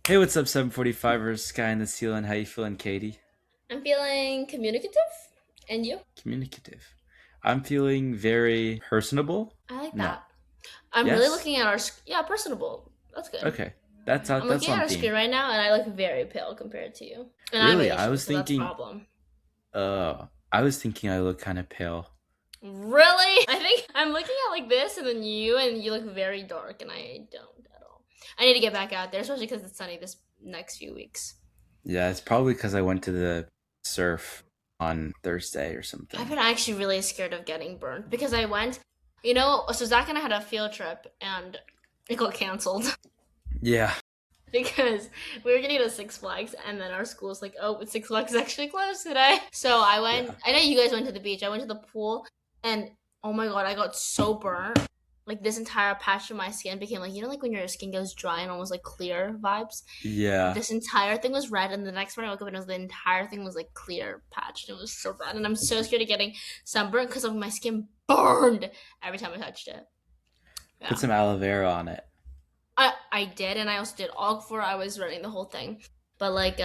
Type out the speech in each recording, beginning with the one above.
Hey, what's up, 745ers? Sky in the ceiling. How you feeling, Katie? I'm feeling communicative. And you? Communicative. I'm feeling very personable. I like No. that. I'm really Yes? looking at our yeah, personable. That's good. Okay. That's I'm that's looking at on our theme. screen right now and I look very pale compared to you. And I have Really, issues, so that's a problem. I was thinking I look kind of pale. Really? I think I'm looking at like this and you look very dark and I don't at all. I need to get back out there, especially because it's sunny this next few weeks. Yeah, it's probably because I went to the surf on Thursday or I've something. been actually really scared of getting burned because I went, so Zach and I had a field trip and it got canceled. Yeah. Because we were gonna go to Six Flags, and then our school's like, "Oh, Six Flags is actually closed today." So I Yeah. went. I know you guys went to the beach. I went to the pool, and oh my god, I got so burnt. Like this entire patch of my skin became like like when your skin goes dry and almost like clear vibes. Yeah. This entire thing was red, and the next morning I woke up and the entire thing was like clear patched. It was so bad, and I'm so scared of getting sunburnt because of my skin burned every time I touched it. Put Yeah. some aloe vera on it. I did, and I also did all before I was running the whole thing. But like,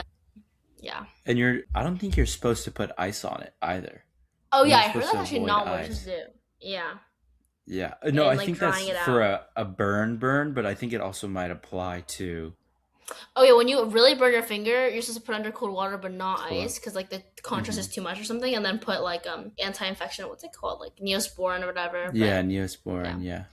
yeah. And I don't think you're supposed to put ice on it either. Oh I think yeah, you're I heard supposed that's to actually avoid not what you're supposed ice. to do. Yeah, Yeah. No, I and like think drying that's it for out. a burn, but I think it also might apply to Oh yeah, when you really burn your finger, you're supposed to put it under cold water, but not cool. ice, because like the contrast Hmm. is too much or something, and then put like anti-infection. What's it called? Like Neosporin or whatever. But Yeah, yeah, Neosporin. Yeah.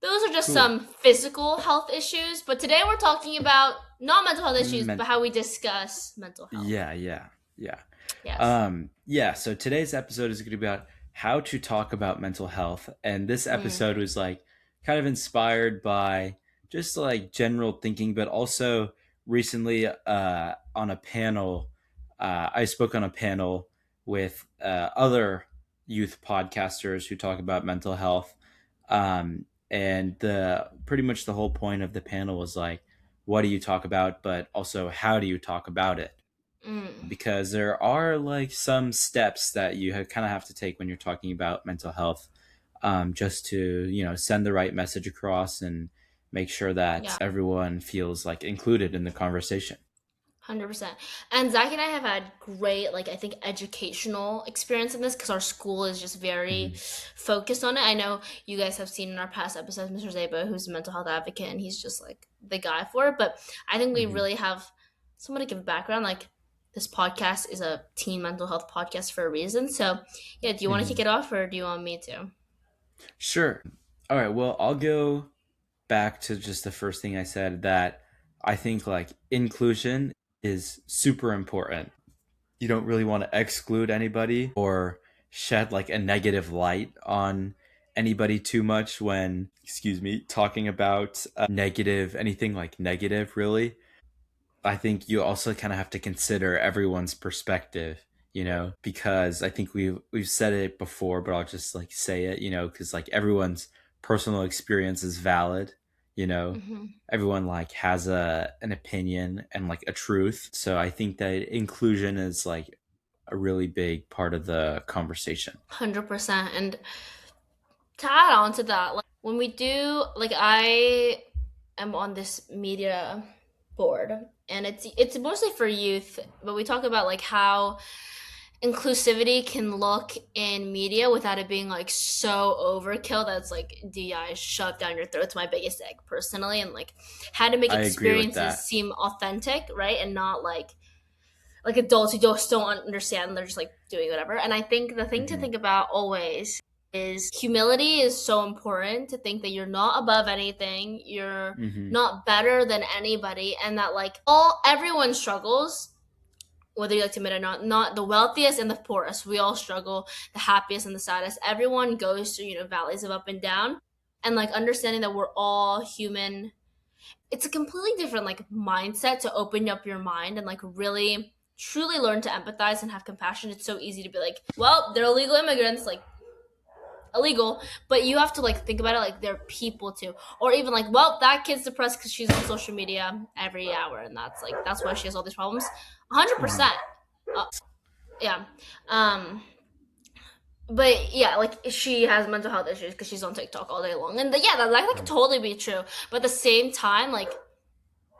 those are just Cool. some physical health issues. But today we're talking about not mental health issues, Men- but how we discuss mental health. yeah, yeah, yeah. Yes. Yeah. So today's episode is going to be about how to talk about mental health, and this Mm. episode was like kind of inspired by just like general thinking, but also recently on a panel. I spoke on a panel with other youth podcasters who talk about mental health. And the pretty much the whole point of the panel was like, what do you talk about, but also how do you talk about it? Mm. Because there are like some steps that you kind of have to take when you're talking about mental health, just to send the right message across and make sure that Yeah. everyone feels like included in the conversation. 100%. And Zach and I have had great, like, I think educational experience in this because our school is just very Hmm. focused on it. I know you guys have seen in our past episodes Mr. Zaba, who's a mental health advocate, and he's just like the guy for it. But I think we Hmm. really have someone to give background. Like, this podcast is a teen mental health podcast for a reason. So, yeah, do you want to Hmm. kick it off or do you want me to? Sure. All right. Well, I'll go back to just the first thing I said, that I think like inclusion is super important. You don't really want to exclude anybody or shed like a negative light on anybody too much when, excuse me, talking about negative, anything like negative, really. I think you also kind of have to consider everyone's perspective, because I think we've said it before, but I'll just like say it, because like everyone's personal experience is valid, you know. Mm-hmm. Everyone like has an opinion and like a truth. So I think that inclusion is like a really big part of the conversation. 100%. And to add on to that, like when we do, like I am on this media board, and it's mostly for youth, but we talk about like how inclusivity can look in media without it being like so overkill that's like DI shoved down your throat. It's my biggest egg personally, and like how to make I agree with experiences that. seem authentic, right? And not like adults who just don't understand, they're just like doing whatever. And I think the thing to Hmm. think about always is humility is so important, to think that you're not above anything, you're Hmm. not better than anybody, and that like all everyone struggles, whether you like to admit it or not the wealthiest and the poorest, we all struggle, the happiest and the saddest, everyone goes through valleys of up and down, and like understanding that we're all human. It's a completely different like mindset to open up your mind and like really truly learn to empathize and have compassion. It's so easy to be like, well, they're illegal immigrants, like illegal, but you have to like think about it like they're people too. Or even like, well, that kid's depressed because she's on social media every hour, and that's why she has all these problems. Hmm. 100%. uh, yeah. But yeah, like she has mental health issues because she's on TikTok all day long, and yeah, that could totally be true. But at the same time, like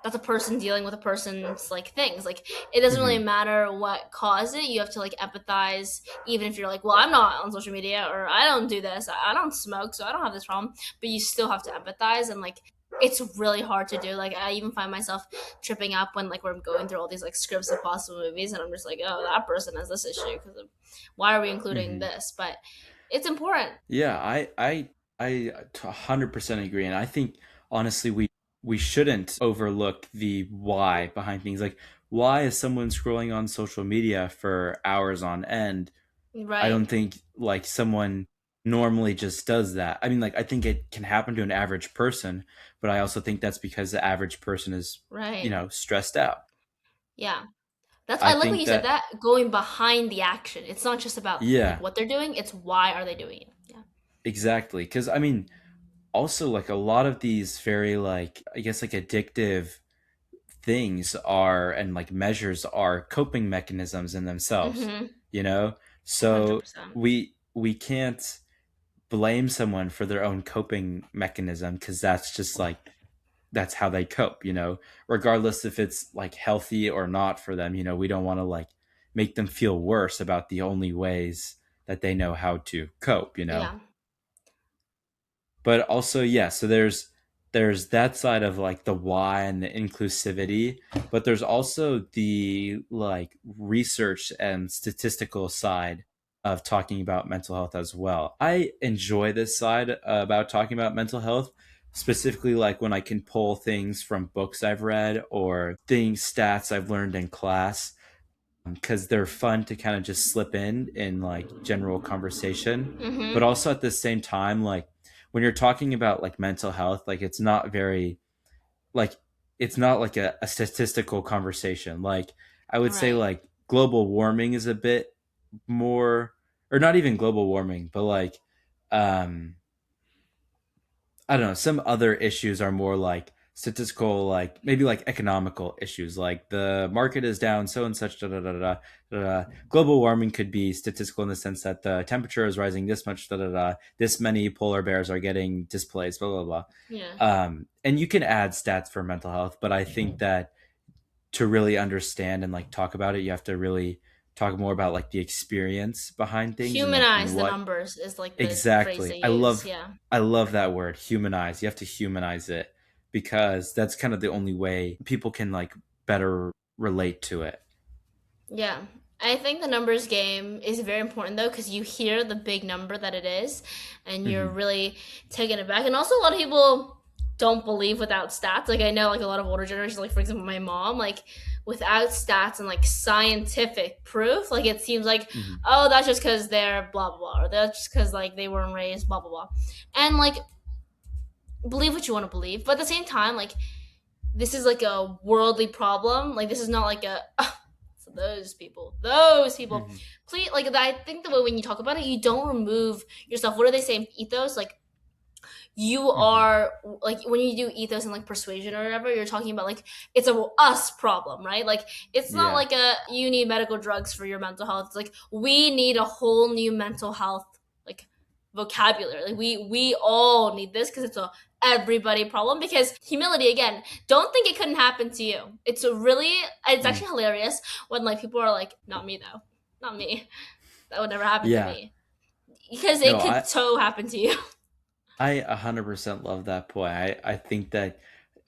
that's a person dealing with a person's like things. Like it doesn't really Hmm. matter what caused it. You have to like empathize, even if you're like, well, I'm not on social media or I don't do this, I don't smoke, so I don't have this problem. But you still have to empathize, and like it's really hard to do. Like I even find myself tripping up when like we're going through all these like scripts of possible movies, and I'm just like, oh, that person has this issue because of why are we including Hmm. this? But it's important. Yeah, I 100% agree, and I think honestly we shouldn't overlook the why behind things. Like, why is someone scrolling on social media for hours on end? I Right, don't think like someone normally just does that. I mean, like I think it can happen to an average person, but I also think that's because the average person is, right. stressed out. Yeah. That's I I like what think you said, that that going behind the action. It's not just about like yeah, what they're doing, it's why are they doing it. Yeah. exactly. Because I mean, also like a lot of these very like I guess like addictive things are and like measures are coping mechanisms in themselves, Mm-hmm. you know? So 100%. we can't blame someone for their own coping mechanism because that's just like that's how they cope, regardless if it's like healthy or not for them. We don't want to like make them feel worse about the only ways that they know how to cope. Yeah. But also yeah, so there's that side of like the why and the inclusivity, but there's also the like research and statistical side of talking about mental health as well. I enjoy this side about talking about mental health, specifically like when I can pull things from books I've read or things stats I've learned in class, because they're fun to kind of just slip in like general conversation. But Mm-hmm. also at the same time, like when you're talking about like mental health, like like it's not like a statistical conversation. Like I would say Right. like global warming is a bit more, or not even global warming, but like um I don't know. Some other issues are more like statistical, like maybe like economical issues, like the market is down, so and such. Da, da, da, da, da, da. Global warming could be statistical in the sense that the temperature is rising this much. Da, da, da. This many polar bears are getting displaced. Blah blah blah. Yeah. And you can add stats for mental health, but I think that to really understand and like talk about it, you have to really talk more about like the experience behind things and like Humanize the what. numbers is like the phrase Exactly. they I use. love Yeah. I love that word, humanize. You have to humanize it because that's kind of the only way people can like better relate to it. Yeah. I think the numbers game is very important though, because you hear the big number that it is, and you're Hmm. really taken aback. And also, a lot of people don't believe without stats. Like I know, like a lot of older generations, like for example, my mom, like without stats and like scientific proof, like it seems like, Hmm. oh, that's just because they're blah blah blah, or that's just because like they weren't raised blah blah blah, and like believe what you want to believe, but at the same time, like this is like a worldly problem. Like this is not like a so those people. Hmm. Please, like I think the way when you talk about it, you don't remove yourself. What do they say in ethos? Like you Hmm. are like when you do ethos and like persuasion or whatever, you're talking about like it's a us problem, right? Like it's not Yeah. like a you need medical drugs for your mental health. It's like we need a whole new mental health like vocabulary. Like we all need this because it's a everybody problem. Because humility again, don't think it couldn't happen to you. It's Mm. actually hilarious when like people are like, not me though, not me. That would never happen to Yeah. me because it No, could I so happen to you. I 100% love that point. I think that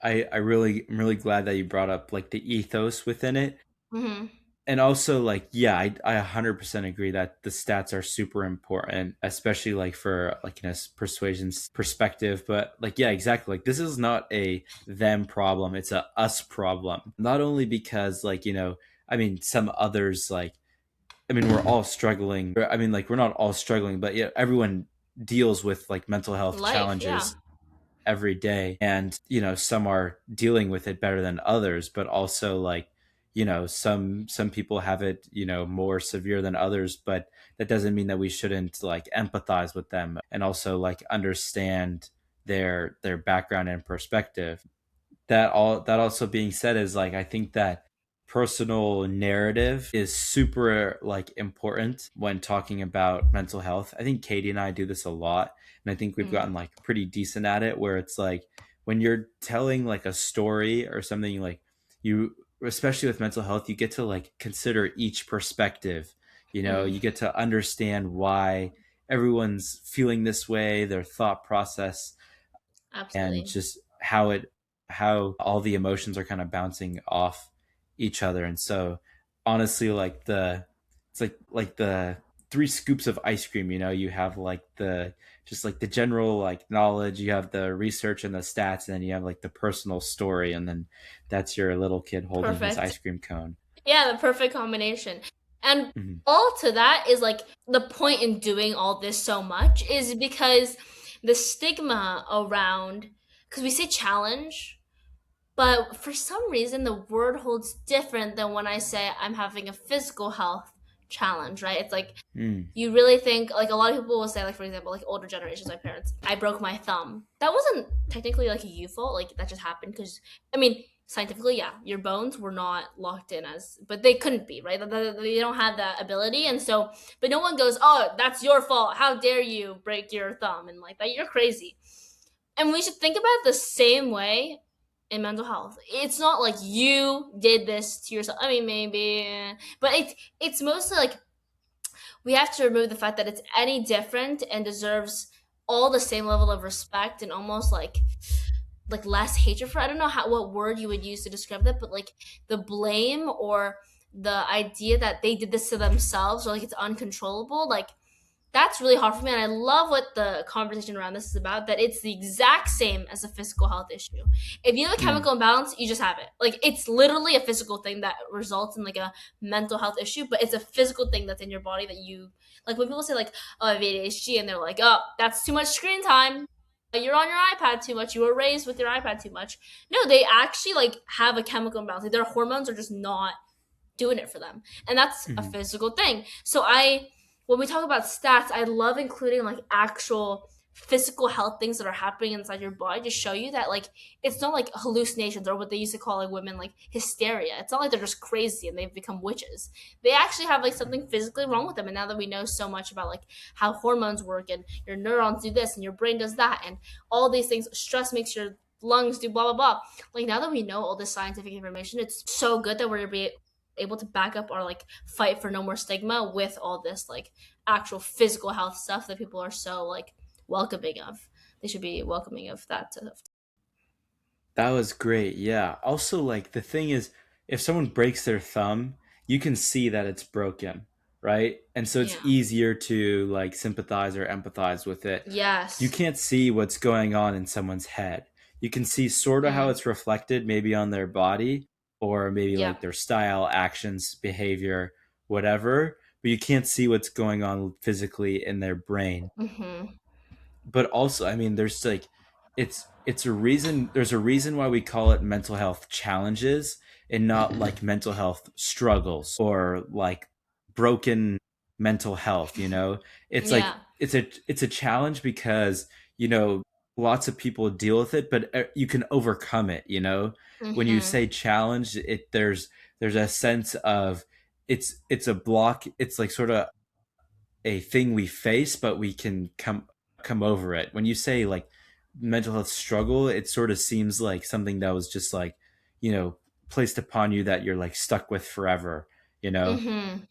I'm really glad that you brought up like the ethos within it. Hmm. And also like yeah, I 100% agree that the stats are super important, especially like for like in a persuasion perspective. But like yeah, exactly, like this is not a them problem, it's a us problem. Not only because like I mean some others like I mean we're all struggling. I mean like we're not all struggling, but yeah, everyone deals with like mental health Life, yeah. challenges every day, and some are dealing with it better than others, but also like some people have it more severe than others, but that doesn't mean that we shouldn't like empathize with them and also like understand their background and perspective. That also being said is like I think that personal narrative is super like important when talking about mental health. I think Katie and I do this a lot, and I think we've Mm. gotten like pretty decent at it, where it's like when you're telling like a story or something, like you, especially with mental health, you get to like consider each perspective. Mm, You get to understand why everyone's feeling this way, their thought process, and absolutely. just how all the emotions are kind of bouncing off each other. And so honestly, like the it's like the three scoops of ice cream. You have like the just like the general like knowledge, you have the research and the stats, and then you have like the personal story, and then that's your little kid holding his Perfect. ice cream cone. Yeah, the perfect combination. And Hmm. all to that is like the point in doing all this so much is because the stigma around, because we say challenge, but for some reason the word holds different than when I say I'm having a physical health challenge, right? It's like Mm. you really think, like a lot of people will say, like for example, like older generations, my parents, I broke my thumb. That wasn't technically like a you fault, like that just happened because I mean scientifically, yeah, your bones were not locked in as, but they couldn't be, right? They don't have that ability, and so, but no one goes, oh, that's your fault, how dare you break your thumb, and like that, you're crazy. And we should think about it the same way in mental health. It's not like you did this to yourself. I mean, maybe, but it's mostly like we have to remove the fact that it's any different and deserves all the same level of respect and almost like less hatred for. I don't know how what word you would use to describe that, but like the blame or the idea that they did this to themselves or like it's uncontrollable, like that's really hard for me. And I love what the conversation around this is about, that it's the exact same as a physical health issue. If you have a Mm. chemical imbalance, you just have it. Like it's literally a physical thing that results in like a mental health issue, but it's a physical thing that's in your body that you, like when people say like, oh, I have ADHD, and they're like, oh, that's too much screen time. You're on your iPad too much. You were raised with your iPad too much. No, they actually like have a chemical imbalance. Like their hormones are just not doing it for them. And that's a Mm. physical thing. So when we talk about stats, I love including like actual physical health things that are happening inside your body to show you that like it's not like hallucinations or what they used to call like women like hysteria. It's not like they're just crazy and they've become witches. They actually have like something physically wrong with them. And now that we know so much about like how hormones work and your neurons do this and your brain does that and all these things, stress makes your lungs do blah blah blah. Like now that we know all this scientific information, it's so good that we're able to back up our like fight for no more stigma with all this like actual physical health stuff that people are so like welcoming of. They should be welcoming of that stuff. That was great. Yeah. Also, like the thing is, if someone breaks their thumb, you can see that it's broken, right? And so it's Yeah. easier to like sympathize or empathize with it. You Yes. can't see what's going on in someone's head. You can see sort of how Mm. it's reflected maybe on their body or maybe Yeah. like their style, actions, behavior, whatever, but you can't see what's going on physically in their brain. Mm-hmm. But also, I mean, it's a reason, there's a reason why we call it mental health challenges and not like mental health struggles or like broken mental health. It's like Yeah. it's a challenge because you know lots of people deal with it, but you can overcome it. When you Mm-hmm. say challenge, there's a sense of it's a block, it's like sort of a thing we face, but we can come over it. When you say like mental health struggle, it sort of seems like something that was just like, you know, placed upon you that you're like stuck with forever. Mm-hmm.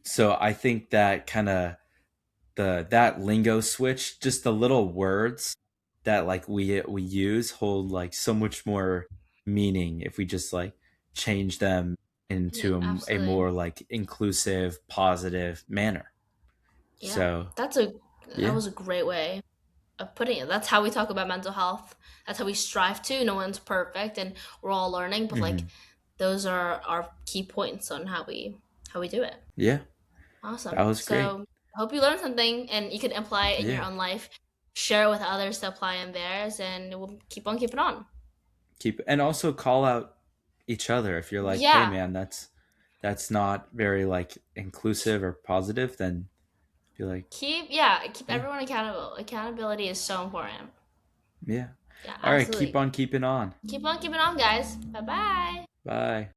So I think that kind of that lingo switch, just the little words that like we use hold like so much more meaning if we just like change them Yeah, into a absolutely. more like inclusive, positive manner. Yeah. So That's a that yeah. was a great way of putting it. That's how we talk about mental health. That's how we strive to. No one's perfect and we're all learning, but like Hmm. those are our key points on how we do it. Yeah, that Awesome. was great. So I hope you learned something and you can apply it in your Yeah, own life, share it with others to apply in theirs, and we'll keep on keeping on. keep and also call out each other if you're like, hey Yeah. man, that's not very like inclusive or positive. Then be like, Keep yeah, everyone accountable. Accountability is so important. yeah. Yeah, All right, keep absolutely. on keeping on. Keep on keeping on, guys. Bye bye. Bye.